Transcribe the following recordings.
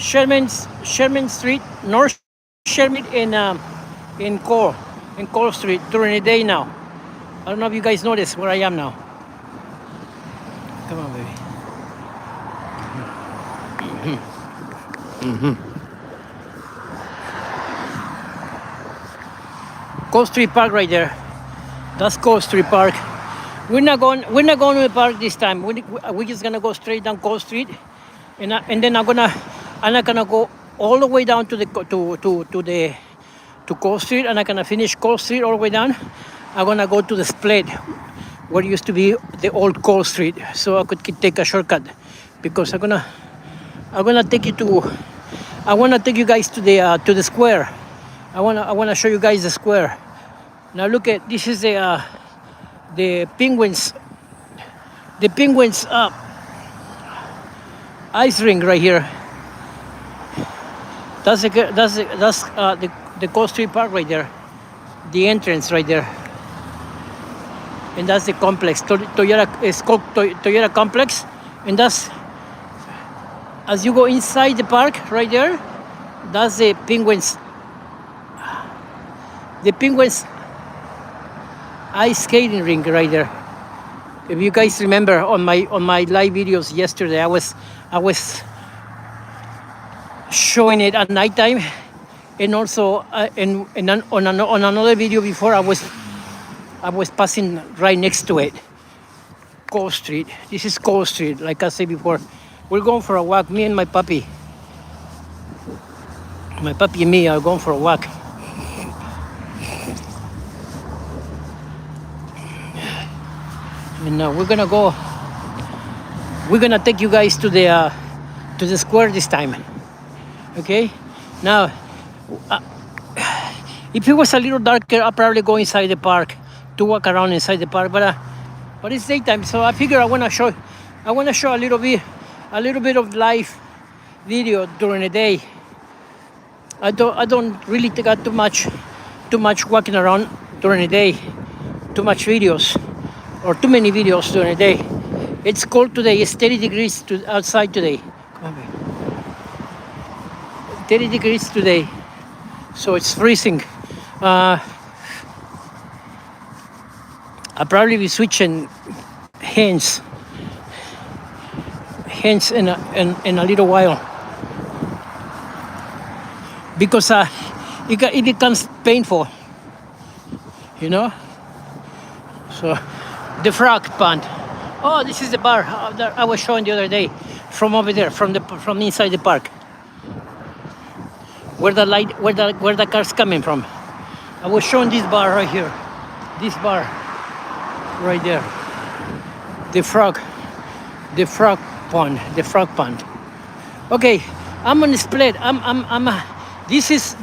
Sherman Street, North Sherman in Cole Street during the day now. I don't know if you guys notice where I am now. Come on, baby. Cole Street Park right there. That's Cole Street Park. We're not going to the park this time. We're just gonna go straight down Cole Street, and then I'm not gonna go all the way down to Cole Street, and I'm gonna finish Cole Street all the way down. I'm gonna go to the split where it used to be the old Cole Street, so I could take a shortcut because I wanna take you guys to the square. I wanna show you guys the square. Now look at this is the Penguins ice rink right here. That's the Cole Street Park right there, the entrance right there, and that's the complex. Toyota is called Toyota Complex, and that's as you go inside the park right there. That's the Penguins ice skating rink right there. If you guys remember on my live videos yesterday, I was showing it at nighttime, and also on another video before I was passing right next to it. Cole Street. This is Cole Street. Like I said before, we're going for a walk. Me and my puppy. My puppy and me are going for a walk. And we're gonna take you guys to the square this time. Okay. Now, if it was a little darker, I'll probably go inside the park to walk around inside the park. But it's daytime, so I figure I wanna show a little bit of live video during the day. I don't really take out too much walking around during the day, too much videos. Or too many videos during the day. It's cold today. It's 30 degrees outside today. Come on, baby. 30 degrees today, so it's freezing. I'll probably be switching hands in a little while because it becomes painful, you know. So. The frog pond. Oh, this is the bar that I was showing the other day from over there, from inside the park. Where the car's coming from. I was showing this bar right here. This bar right there. The frog pond. Okay, I'm on the split. This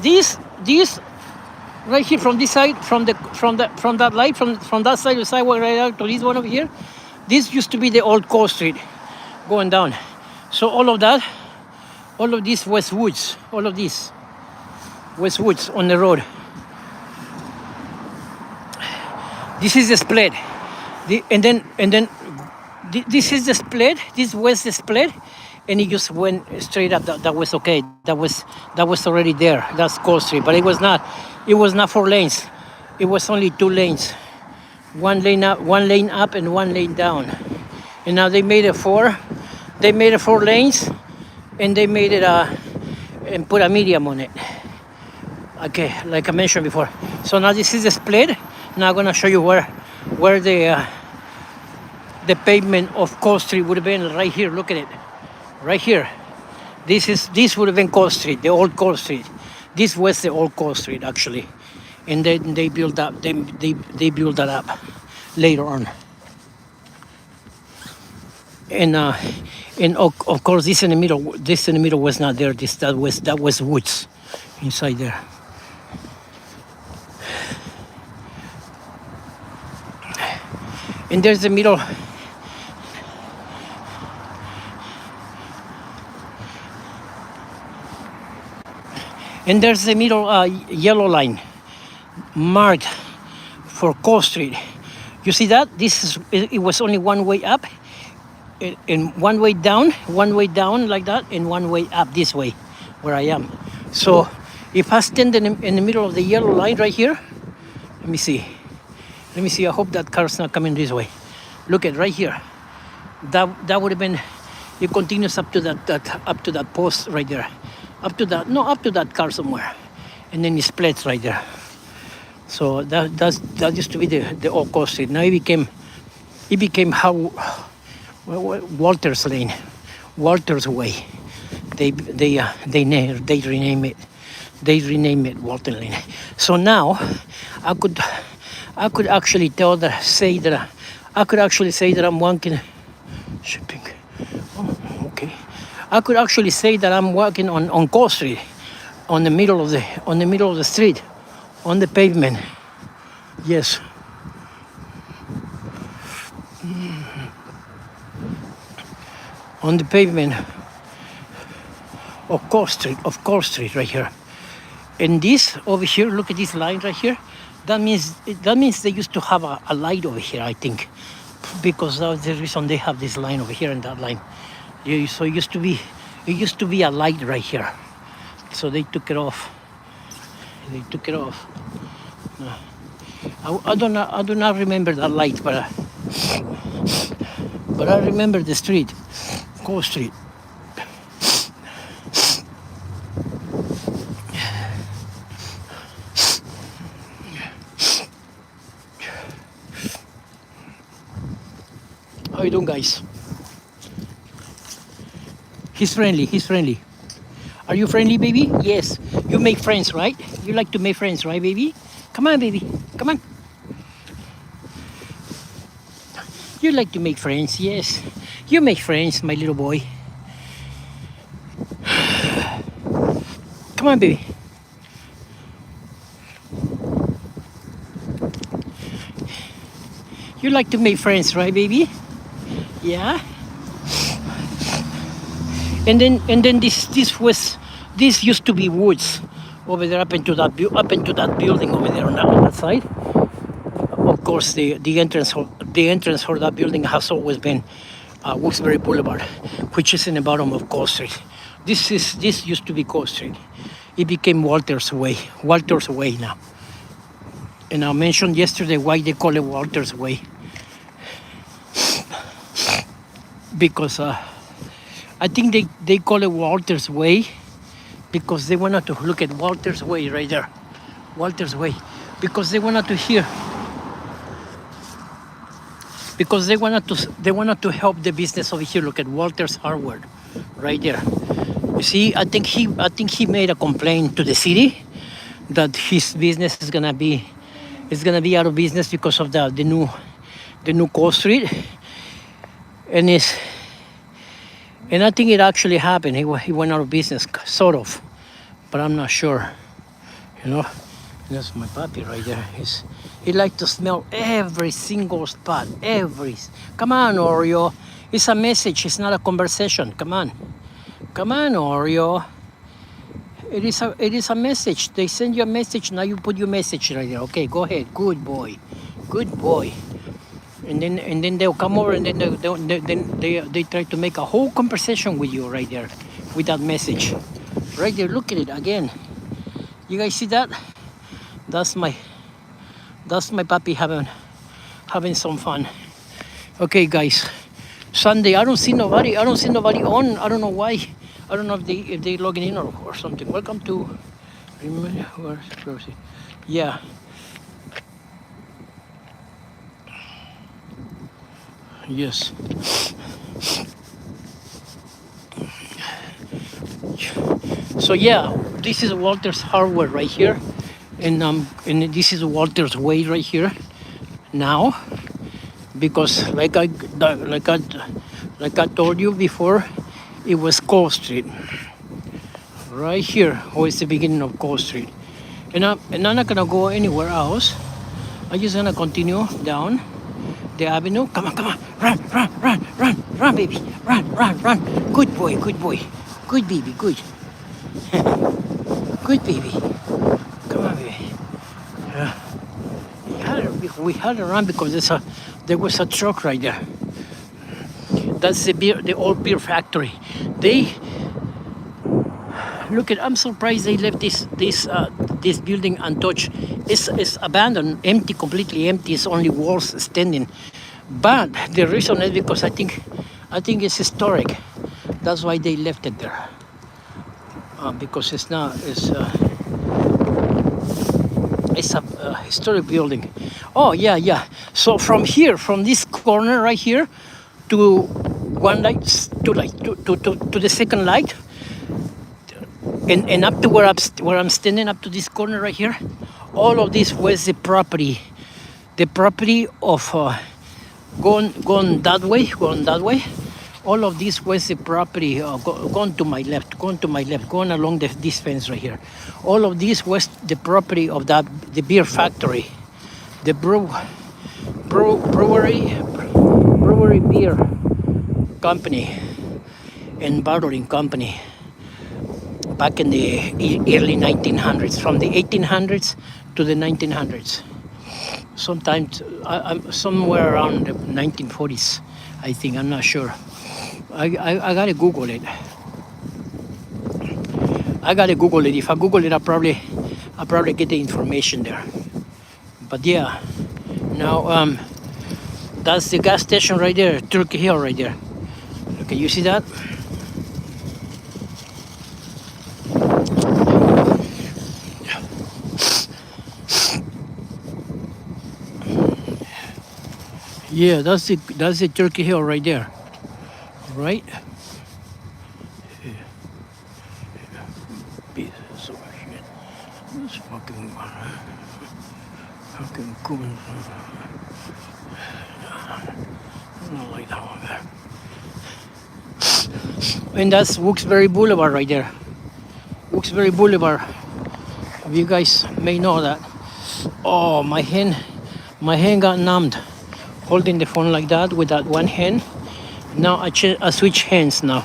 right here from this side, from that light, from that side of the sidewalk right out to this one over here. This used to be the old Cole Street going down. So all of this was woods. All of this was woods on the road. This is the split. This is the split. This was the split, and it just went straight up. That was okay. That was already there. That's Cole Street, but it was not 4 lanes. It was only 2 lanes. One lane up and 1 lane down. And now they made it 4. They made it 4 lanes, and they made it and put a medium on it. Okay, like I mentioned before. So now this is the split. Now I'm gonna show you where the pavement of Cole Street would have been. Right here. Look at it. Right here. This would have been Cole Street, the old Cole Street. This was the old Cole Street actually, and then they built up. They built that up later on. And of course, this in the middle was not there. That was woods inside there. And there's the middle. And there's the middle yellow line marked for Cole Street. You see that? It was only one way up, and one way down like that, and one way up this way. where I am. So if I stand in the middle of the yellow line right here, let me see. Let me see. I hope that car's not coming this way. Look at right here. That would have been. It continues up to that post right there, up to that car somewhere, and then it splits right there. So that used to be the old coast street. Now it became how Walter's Lane, Walter's Way. They rename it. They rename it Walter Lane. So now I could actually say that I'm walking shipping. Oh, okay. I could actually say that I'm walking on Coast Street, on the middle of the street, on the pavement. Yes. On the pavement of Coast Street right here. And this over here, look at this line right here. That means they used to have a light over here, I think, because that's the reason they have this line over here and that line. Yeah, so it used to be a light right here. So they took it off. I do not remember that light, but I remember the street, Coast Street. How you doing, guys? He's friendly. Are you friendly, baby? Yes. You make friends, right? You like to make friends, right, baby? Come on, baby. Come on. You like to make friends, yes. You make friends, my little boy. Come on, baby. You like to make friends, right, baby? Yeah. And then this used to be woods over there up into that building over there on that side. Of course, the entrance for that building has always been Wilkes-Barre Boulevard, which is in the bottom of Coast Street. This used to be Coast Street. It became Walter's Way now. And I mentioned yesterday why they call it Walter's Way. Because I think they call it Walter's Way because they wanted to look at Walter's Way right there. Walter's Way. Because they wanted to hear. Because they wanted to help the business over here. Look at Walter's Hardware right there. You see, I think he made a complaint to the city that his business is gonna be out of business because of the new Coast Street. And I think it actually happened. He went out of business, sort of, but I'm not sure. You know, that's my puppy right there. He likes to smell every single spot. Come on, Oreo. It's a message. It's not a conversation. Come on, Oreo. It is a message. They send you a message. Now you put your message right there. Okay, go ahead. Good boy. And then they'll come over and then they try to make a whole conversation with you right there with that message. Right there, look at it again. You guys see that? That's my puppy having some fun. Okay, guys. Sunday, I don't see nobody on. I don't know why. I don't know if they logging in or something. Welcome to yeah. Yes. So yeah, this is Walter's Hardware right here, and this is Walter's Way right here now, because like I told you before, it was Coast Street. Right here was the beginning of Coast Street, and I'm not gonna go anywhere else. I'm just gonna continue down the avenue. Come on, run, baby, run. Good boy, good baby, good. Good baby. Come on, baby. Yeah. We had to run because there was a truck right there. That's the old beer factory. look at. I'm surprised they left this building untouched. It's abandoned, empty, completely empty. It's only walls standing. But the reason is because I think it's historic. That's why they left it there. Because it's not. It's a historic building. Oh yeah, yeah. So from here, from this corner right here, to one light, to the second light, and up to where I'm standing, up to this corner right here, all of this was the property of going that way. All of this was the property going to my left, going along this fence right here. All of this was the property of the beer factory, the brewery beer company and bottling company back in the early 1900s, from the 1800s to the 1900s. Sometimes I'm somewhere around the 1940s, I think. I'm not sure. I gotta Google it. If I Google it, I'll probably get the information there. But yeah, now that's the gas station right there, Turkey Hill right there. Okay, you see that? Yeah, that's the Turkey Hill right there, right? So shit. This fucking cool. I don't like that one there. And that's Wilkes-Barre Boulevard right there. Wilkes-Barre Boulevard. You guys may know that. Oh, my hand got numbed. Holding the phone like that with that one hand. Now I switch hands now.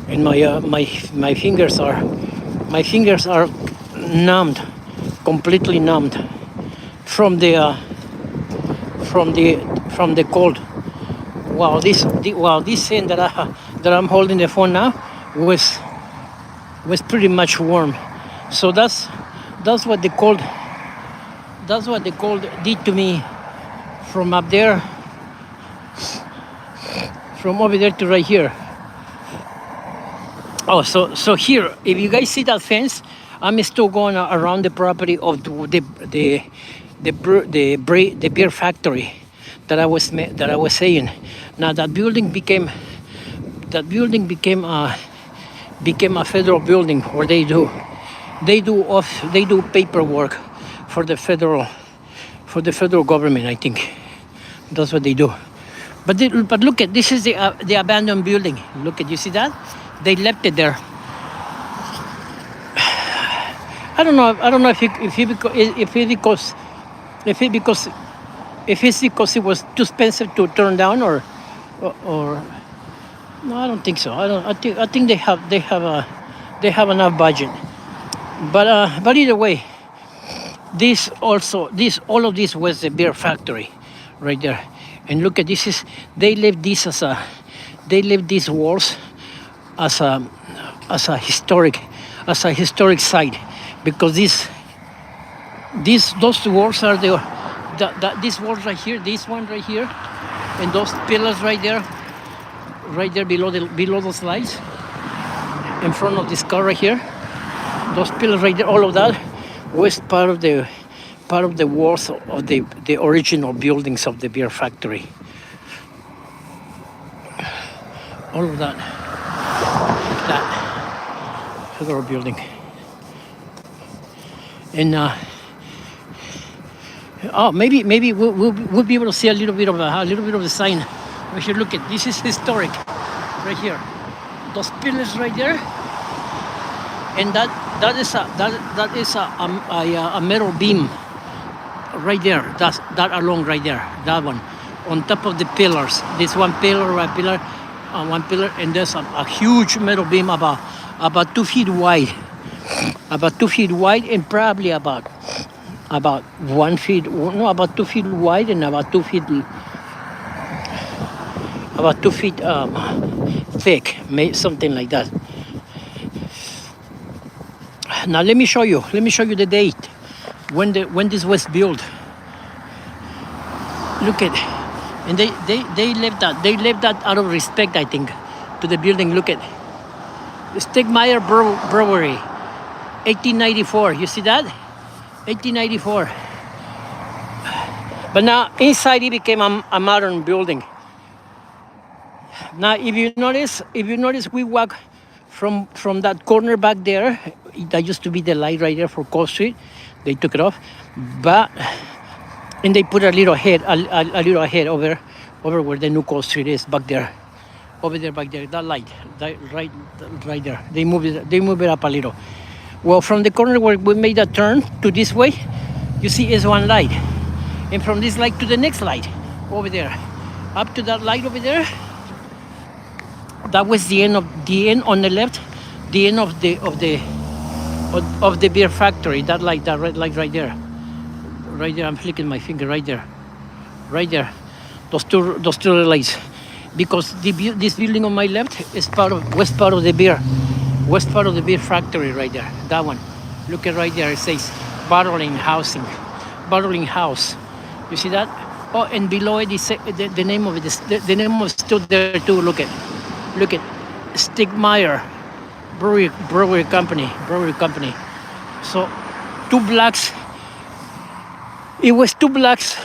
And my fingers are numbed, completely numbed from the cold. Wow, this hand that I'm holding the phone now was pretty much warm. So that's what the cold did to me from up there, from over there to right here. Oh, so here, if you guys see that fence, I'm still going around the property of the beer factory that I was saying. Now that building became a federal building where they do paperwork for the federal government. I think that's what they do. But look at this is the abandoned building. Look at, you see that? They left it there. I don't know if it's because it was too expensive to turn down or no, I don't think so. I think they have enough budget. But either way, all of this was the beer factory right there. And look at this, they left these walls as a historic site, because those walls are these walls right here, this one right here, and those pillars right there below those lights in front of this car right here, those pillars right there, all of that was part of the walls of the original buildings of the beer factory. All of that federal building. And maybe we'll be able to see a little bit of the sign right here. Look at this, is historic right here. Those pillars right there, and that is a metal beam right there. That along right there, that one on top of the pillars. This one pillar, and there's a huge metal beam about 2 feet wide. About 2 feet wide and probably about 1 feet, no, about 2 feet wide and about 2 feet about 2 feet thick, something like that. Now let me show you the date when this was built. Look at, and they left that out of respect, I think, to the building. Look at Stegmeyer Brewery, 1894. You see that? 1894. But now inside it became a modern building. Now, if you notice, we walk from that corner back there. That used to be the light right there for Cole Street. They took it off, and they put a little head over where the new Cole Street is back there, back there. That light, right there. They move it up a little. Well, from the corner where we made that turn to this way, you see is one light, and from this light to the next light over there, up to that light over there. That was the end on the left, the end of the beer factory. That light, that red light right there. I'm flicking my finger right there. Those two lights, because this building on my left was part of the beer factory right there. That one, look at right there. It says bottling house. You see that? Oh, and below it is the name of it. The name was still there too. Look at Stegmeyer Brewery Company. So 2 blocks. It was 2 blocks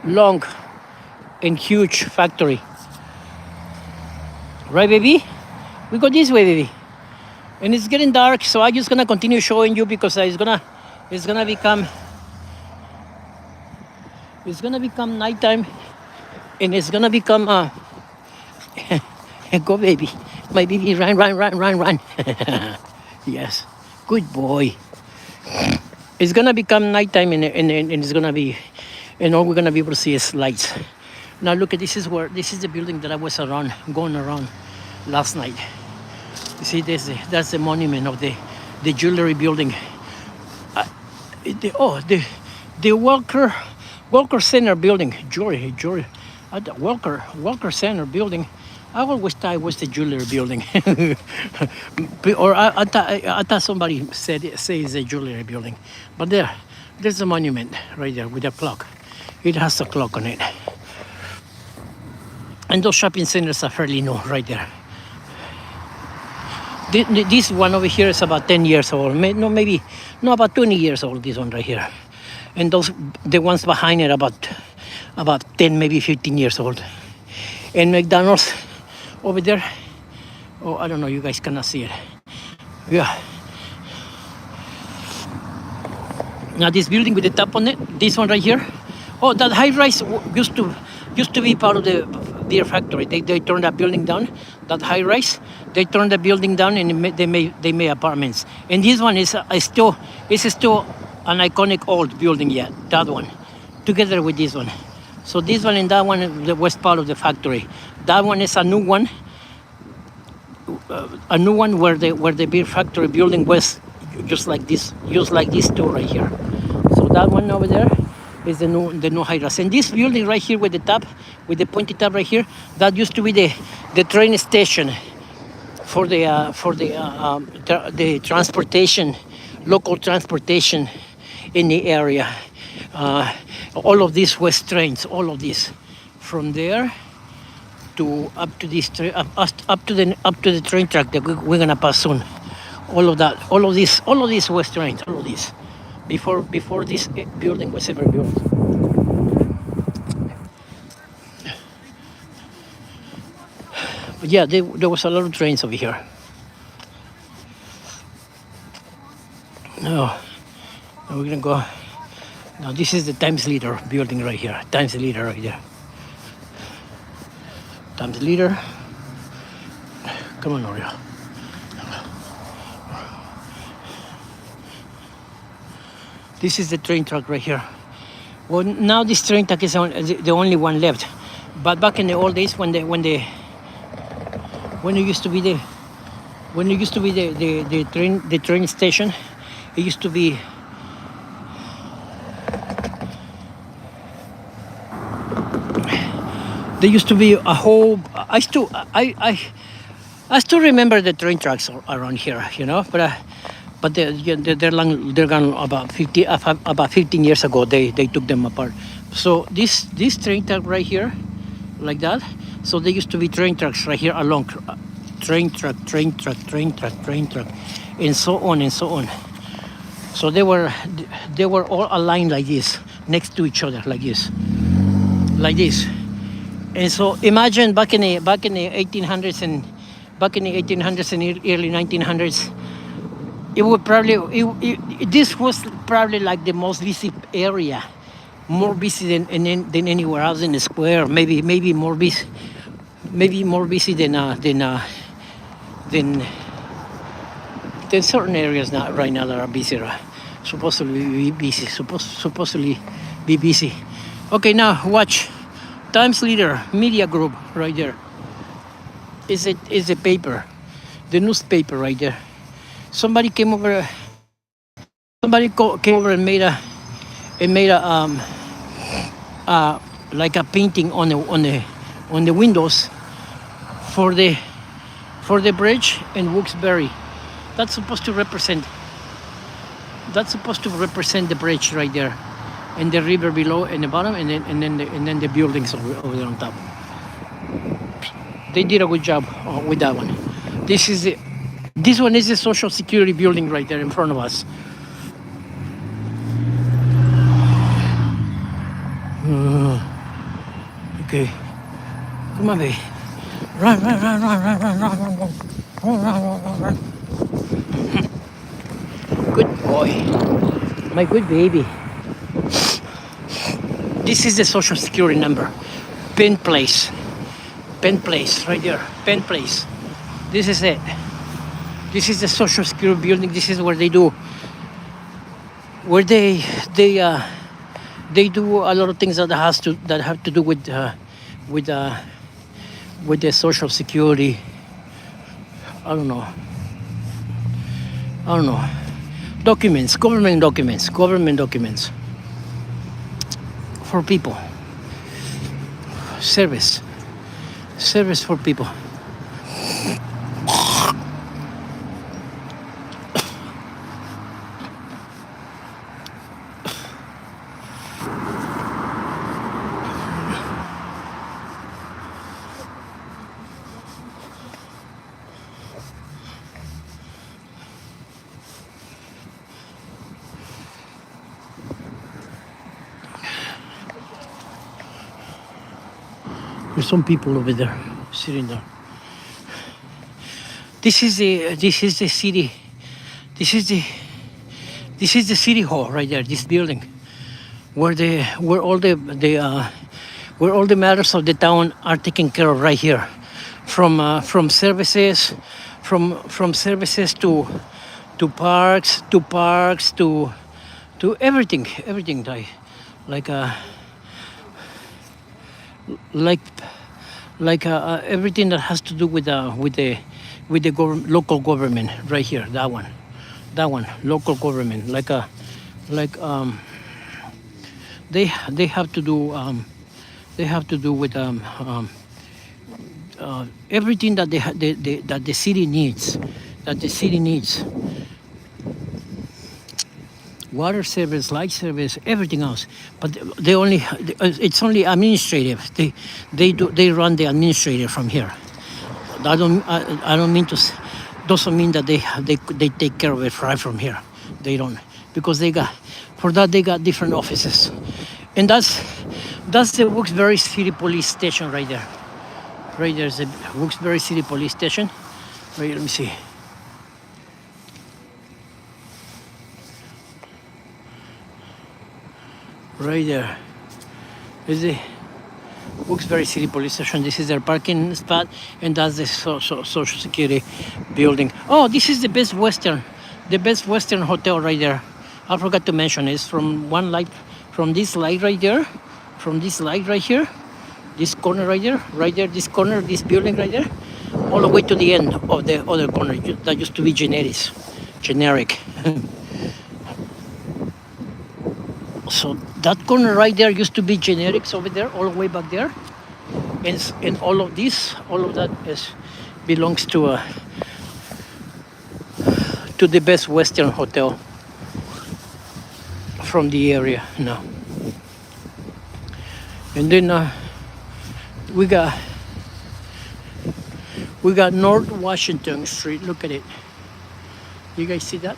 long and huge factory. Right, baby? We go this way, baby. And it's getting dark, so I'm just gonna continue showing you because it's gonna become nighttime, and it's gonna become go, baby. My baby, run. Yes, good boy. It's gonna become nighttime, and it's gonna be, and all we're gonna be able to see is lights. Now look at this is the building that I was going around last night. You see, that's the monument of the jewelry building. The Walker Center building, jewelry. The Walker Center building. I always thought it was the jewelry building, or I thought somebody says it's a jewelry building. But there's a monument right there with a clock. It has a clock on it. And those shopping centers are fairly new right there. This one over here is about 10 years old. Maybe about 20 years old. This one right here, and the ones behind it about 10, maybe 15 years old. And McDonald's over there. Oh, I don't know. You guys cannot see it. Yeah. Now this building with the top on it. This one right here. Oh, that high rise used to be part of the beer factory. They turned that building down. That high rise. They turned the building down and they made apartments. And this one is still an iconic old building yet. That one, together with this one. So this one and that one was part of the factory. That one is a new one. Where the beer factory building was just like this too right here. So that one over there is the new high rise. And this building right here with the pointy top right here, that used to be the train station for the transportation, local transportation in the area. All of this was trains, all of this, from there to up to this up to the train track that we're gonna pass soon. All of this was trains, all of this, before this building was ever built. But yeah, there was a lot of trains over here. Now we're gonna go. Now this is the Times Leader building right here. Times Leader right there. Times Leader. Come on, Oreo. This is the train track right here. Well, now this train track is the only one left. But back in the old days, when it used to be the train station, it used to be. There used to be a whole. I still remember the train tracks around here, you know, but they're gone about 15 years ago. They took them apart. So this train track right here, like that. So there used to be train tracks right here along, train track, train track, train track, train track, and so on and so on. So they were all aligned like this, next to each other, like this, like this. And so imagine back in the 1800s and early 1900s, it would probably this was probably like the most busy area, more busy than anywhere else in the square. Maybe more busy, than certain areas now right now that are busier. Supposedly be busy. Supposedly be busy. Okay, now watch. Times Leader Media Group right there. Is a paper, the newspaper right there. Somebody came over. Came over and made a like a painting on the windows for the bridge in Wilkes-Barre. That's supposed to represent the bridge right there, and the river below and the bottom, and then the buildings over there on top. They did a good job with that one. This one is the Social Security building right there in front of us. Okay, come on, baby. Run. Good boy, my good baby. This is the Social Security number. Penn Place right there. Penn Place. This is it. This is the Social Security building. This is where they do a lot of things that have to do with the Social Security. I don't know. Documents, government documents for people. Service for people. There's some people over there sitting there. This is the city. This is the city hall right there. This building, where all the matters of the town are taken care of right here, from services, from services to parks to everything like everything that has to do with the local government right here. That one, local government. They have to do with everything that the city needs. Water service, light service, everything else. But it's only administrative. They run the administrative from here. I don't mean to. Doesn't mean that they take care of it right from here. They don't, because they got different offices, and that's the Wilkes-Barre City Police Station right there. Right there's the Wilkes-Barre City Police Station. Right, let me see. Right there is the Wilkes-Barre City Police Station. This is their parking spot, and that's the Social Security building. Oh, this is the Best Western Hotel right there. I forgot to mention it's from this light right there, from this light right here, this corner right there, this corner, this building right there, all the way to the end of the other corner that used to be generic. So that corner right there used to be generics over there, all the way back there. and all of that is belongs to the Best Western Hotel from the area now. And then we got North Washington Street. Look at it. You guys see that?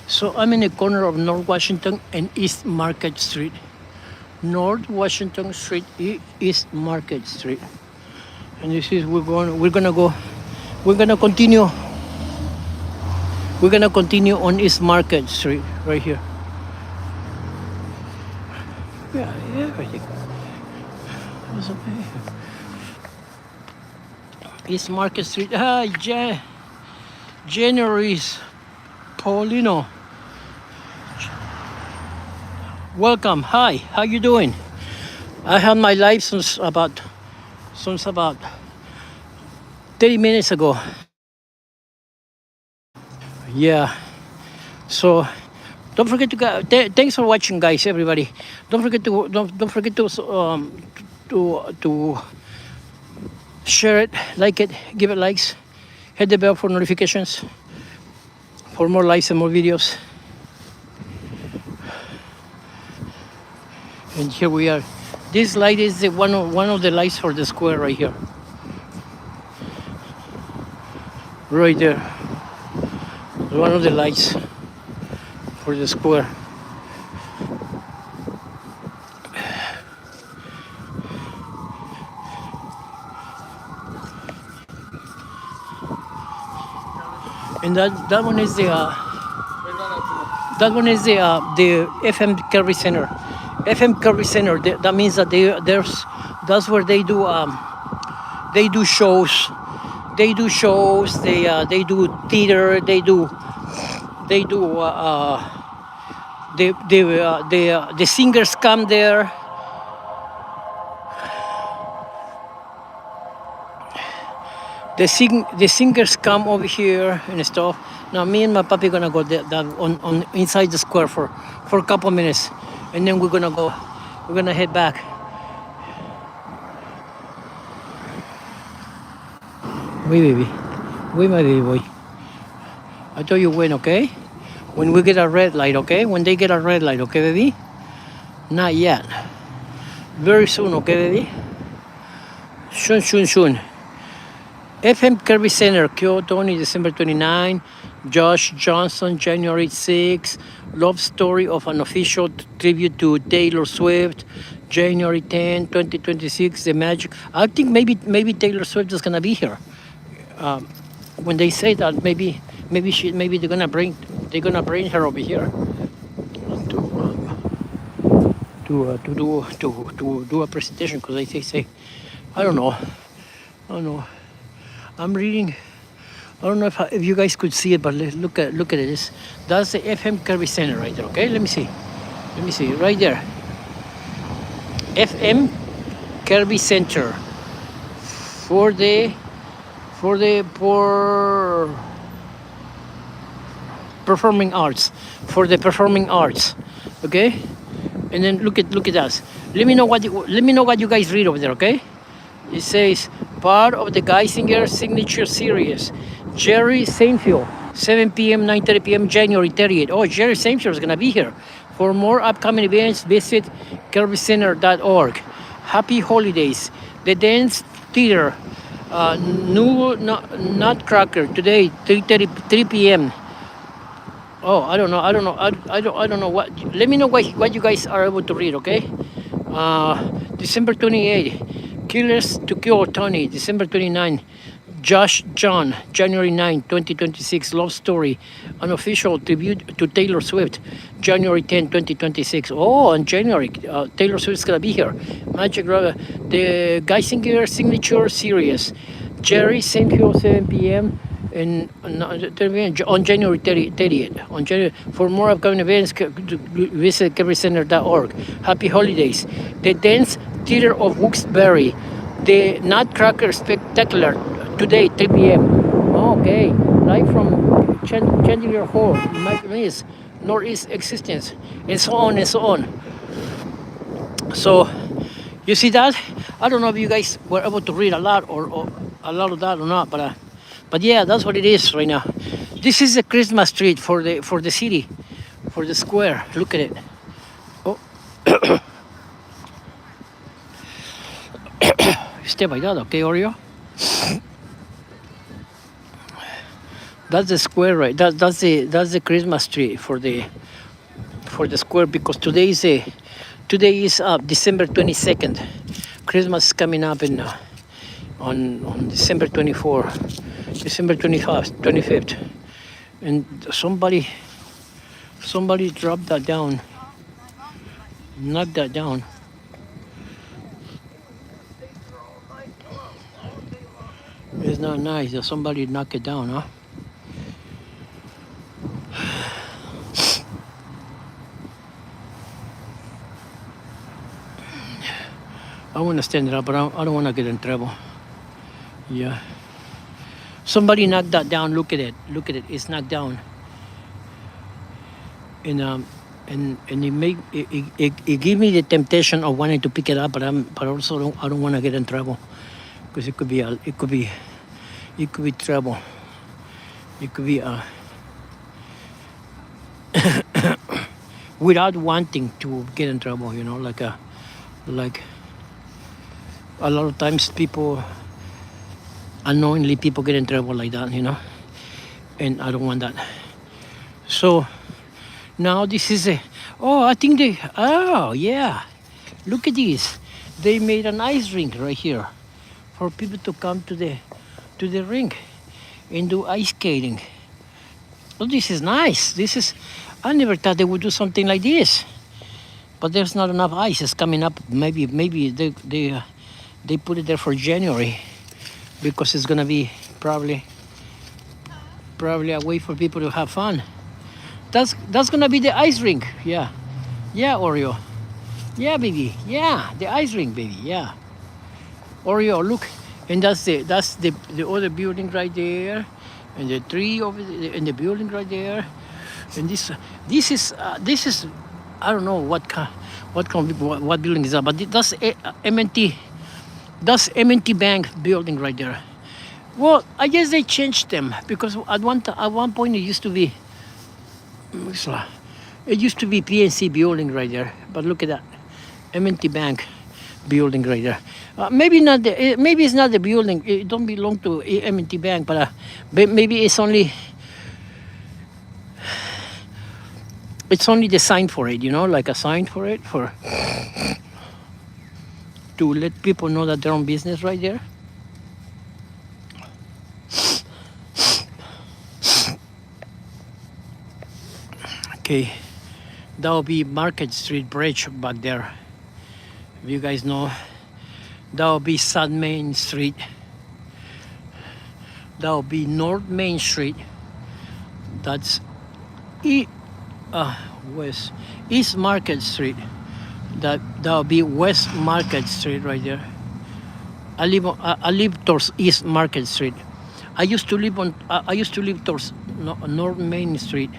So I'm in the corner of North Washington and East Market Street. North Washington Street, East Market Street. And this is we're gonna continue on East Market Street right here. Yeah, I think that's okay. East Market Street. Hi, January's Paulino. Welcome. Hi. How you doing? I had my live since about 30 minutes ago. Yeah. So don't forget to thanks for watching, guys. Everybody, don't forget to share it, like it, give it likes, hit the bell for notifications for more likes and more videos. And here we are. This light is one of the lights for the square right here. Right there. One of the lights for the square. And that one is the FM Kirby Center. FM Kirby Center. That means that that's where they do shows. They do shows. They do theater. The singers come there. The singers come over here and stuff. Now me and my puppy gonna go on inside the square for a couple minutes, and then we're gonna head back. Wait, baby. Wait, my baby boy. I told you when, okay? When we get a red light, okay? When they get a red light, okay, baby? Not yet. Very soon, okay, baby? Soon. FM Kirby Center, Kyoto, December 29. Josh Johnson, January 6. Love Story of an Official Tribute to Taylor Swift, January 10, 2026. The Magic. I think maybe Taylor Swift is gonna be here. When they say that, maybe they're gonna bring her over here to do a presentation, because they say I don't know. I'm reading. I don't know if you guys could see it, but look at it. That's the FM Kirby Center right there. Okay, let me see right there. FM Kirby Center for performing arts, okay? And then look at us. Let me know what you guys read over there, okay? It says part of the Geisinger signature series. Jerry Seinfeld, 7 p.m. 9:30 p.m. January 30th. Oh, Jerry Seinfeld is gonna be here. For more upcoming events, visit kirbycenter.org. Happy holidays. The Dance Theater, Nutcracker today, 3 p.m. Oh, I don't know what. Let me know what you guys are able to read, okay? December 28, Killers to Kill Tony. December 29, Josh John, January 9, 2026. Love Story, an official tribute to Taylor Swift, January 10, 2026. Oh, in January, Taylor Swift's gonna be here. Magic Rubber, the Geisinger signature series. Jerry Seinfeld, 7 p.m. And on January 30th. For more upcoming events, visit kirbycenter.org. Happy holidays. The Dance Theater of Wilkes-Barre, the Nutcracker Spectacular, today, 3 p.m. Okay, live from Chandelier Hall, Northeast Existence, and so on. So, you see that? I don't know if you guys were able to read a lot or a lot of that or not, but yeah, that's what it is right now. This is the Christmas tree for the city, for the square. Look at it. Oh, stay by that, okay, Oreo? That's the square, right? That's the Christmas tree for the square, because today is December 22nd. Christmas is coming up in on December 24, December 25th, and somebody dropped that down, knocked that down. It's not nice that somebody knocked it down, huh? I want to stand it up, but I don't want to get in trouble. Yeah. Somebody knocked that down. Look at it. Look at it. It's knocked down. And it gave me the temptation of wanting to pick it up, but also I don't want to get in trouble, because it could be trouble. It could be without wanting to get in trouble. You know, like a lot of times unknowingly people get in trouble like that. You know, and I don't want that. So now this is yeah, look at this. They made an ice rink right here for people to come to the rink and do ice skating. Oh, this is nice. I never thought they would do something like this, but there's not enough ice. It's coming up. Maybe they put it there for January, because it's gonna be probably a way for people to have fun. That's gonna be the ice rink. Yeah, Oreo. Yeah, baby. Yeah, the ice rink, baby. Yeah, Oreo. Look, and that's the other building right there, and the tree over there, and the building right there, and this is I don't know what building is that, but that's M&T. That's M&T Bank building right there. Well, I guess they changed them, because at one point it used to be PNC building right there. But look at that, M&T Bank building right there. Maybe it's not the building. It don't belong to M&T Bank, but maybe it's only the sign for it. You know, like a sign for it to let people know that they're on business right there. Okay, that will be Market Street Bridge back there. If you guys know, that will be South Main Street. That will be North Main Street. That's East Market Street. That will be West Market Street right there. I live towards East Market Street. I used to live towards North Main Street,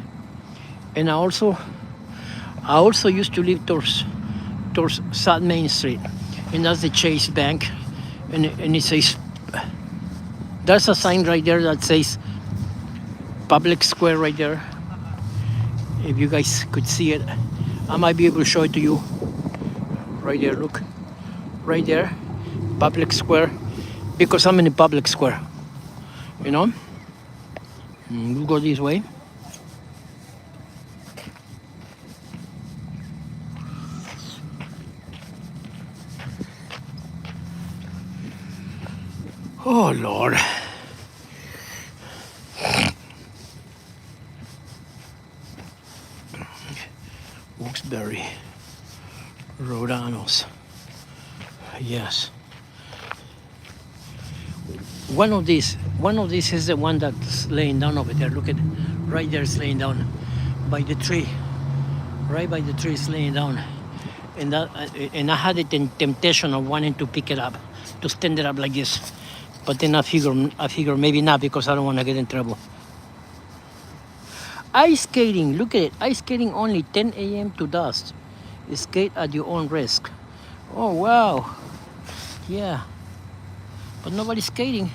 and I also used to live towards South Main Street, and that's the Chase Bank, and it says, there's a sign right there that says Public Square right there. If you guys could see it, I might be able to show it to you. Right there, look, right there, Public Square, because I'm in the Public Square, you know. We'll go this way. Oh Lord. Wilkes-Barre, Rodanos. Yes. One of these is the one that's laying down over there. Look at it. Right there, it's laying down by the tree. Right by the tree, it's laying down. And I had the temptation of wanting to pick it up, to stand it up like this. But then I figure maybe not, because I don't want to get in trouble. Ice skating, look at it. Ice skating only 10 a.m. to dusk. Skate at your own risk. Oh wow. Yeah, but nobody's skating.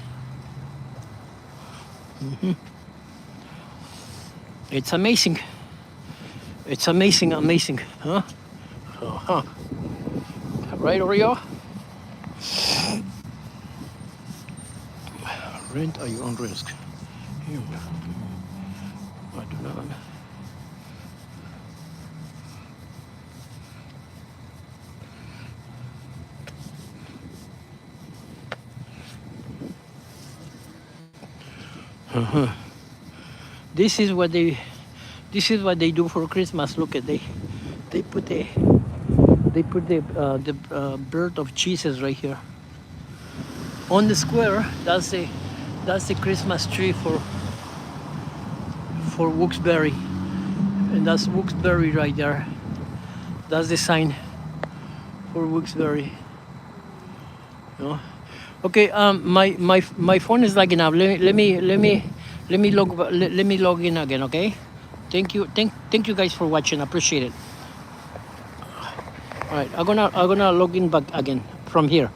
It's amazing. It's amazing, amazing, huh? Uh-huh. Right, Oreo? Rent, are you on risk? I do not. This is what they do for Christmas. Look at they put the birth of Jesus right here on the square. That's the Christmas tree for Wilkes-Barre, and that's Wilkes-Barre right there. That's the sign for Wilkes-Barre. You know? Okay, my phone is lagging up. Let me log in again. Okay, thank you guys for watching. I appreciate it. All right, I'm gonna log in back again from here.